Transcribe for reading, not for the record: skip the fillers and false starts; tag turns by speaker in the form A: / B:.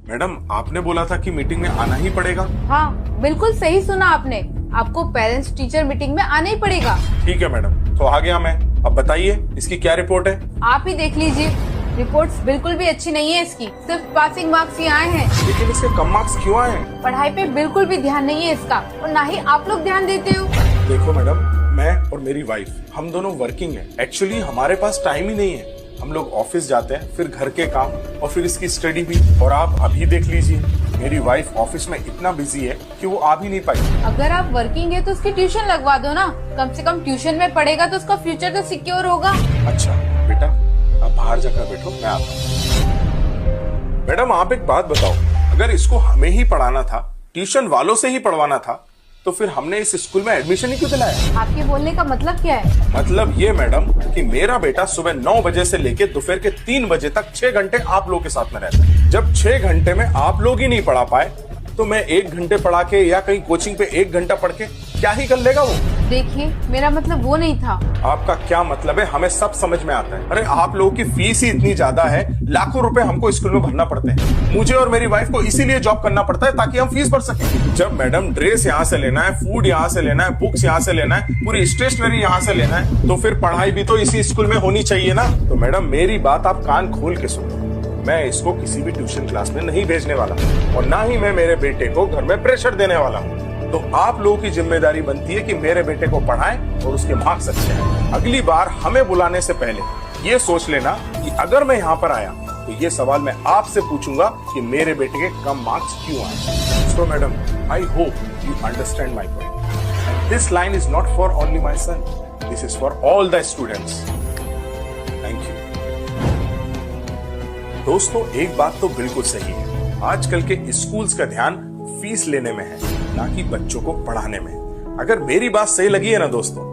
A: Madam आपने बोला था कि मीटिंग में आना ही पड़ेगा।
B: हाँ, बिल्कुल सही सुना आपने। आपको पेरेंट्स टीचर मीटिंग में आना ही पड़ेगा।
A: ठीक है मैडम, तो आ गया मैं। अब बताइए इसकी क्या रिपोर्ट है?
B: आप ही देख लीजिए। रिपोर्ट्स बिल्कुल भी अच्छी नहीं है इसकी, सिर्फ पासिंग मार्क्स ही आए हैं।
A: लेकिन इसके कम मार्क्स क्यों आए हैं?
B: पढ़ाई पे बिल्कुल भी ध्यान नहीं है इसका, और ना ही आप लोग ध्यान देते हो।
A: देखो मैडम, मैं और मेरी वाइफ हम दोनों वर्किंग हैं। एक्चुअली हमारे पास टाइम ही नहीं है। हम लोग ऑफिस जाते हैं, फिर घर के काम और फिर इसकी स्टडी भी। और आप अभी देख लीजिए, मेरी वाइफ ऑफिस में इतना बिजी है कि वो आ भी नहीं पाई।
B: अगर आप वर्किंग है तो उसकी ट्यूशन लगवा दो ना। कम से कम ट्यूशन में पढ़ेगा तो उसका फ्यूचर तो सिक्योर होगा।
A: अच्छा बेटा, आप बाहर जाकर बैठो, मैं आता हूँ। मैडम आप एक बात बताओ, अगर इसको हमें ही पढ़ाना था, ट्यूशन वालों से ही पढ़वाना था, तो फिर हमने इस स्कूल में एडमिशन ही क्यों दिलाया?
B: आपके बोलने का मतलब क्या है?
A: मतलब ये मैडम कि मेरा बेटा सुबह 9 बजे से लेके दोपहर के 3 बजे तक 6 घंटे आप लोग के साथ में रहता है। जब 6 घंटे में आप लोग ही नहीं पढ़ा पाए, तो मैं 1 घंटे पढ़ा के या कहीं कोचिंग पे 1 घंटा पढ़ के क्या ही कर लेगा वो?
B: देखिए, मेरा मतलब वो नहीं था।
A: आपका क्या मतलब है हमें सब समझ में आता है। अरे आप लोगों की फीस ही इतनी ज्यादा है, लाखों रुपए हमको स्कूल में भरना पड़ते हैं। मुझे और मेरी वाइफ को इसीलिए जॉब करना पड़ता है ताकि हम फीस भर सकें। जब मैडम ड्रेस यहाँ से लेना है, फूड यहाँ से लेना है, बुक्स यहाँ से लेना है, पूरी स्टेशनरी यहाँ से लेना है, तो फिर पढ़ाई भी तो इसी स्कूल में होनी चाहिए ना। तो मैडम मेरी बात आप कान खोल के सुनो, मैं इसको किसी भी ट्यूशन क्लास में नहीं भेजने वाला और ना ही मैं मेरे बेटे को घर में प्रेशर देने वाला हूँ। तो आप लोगों की जिम्मेदारी बनती है कि मेरे बेटे को पढ़ाएं और उसके मार्क्स अच्छे हैं। अगली बार हमें बुलाने से पहले ये सोच लेना कि अगर मैं यहाँ पर आया तो ये सवाल मैं आपसे पूछूंगा कि मेरे बेटे के कम मार्क्स क्यों आए। So madam, I hope you understand my point. This line is not for only my son, this is for all the students. Thank you. दोस्तों एक बात तो बिल्कुल सही है, आजकल के स्कूल्स का ध्यान फीस लेने में है, ना कि बच्चों को पढ़ाने में। अगर मेरी बात सही लगी है ना दोस्तों,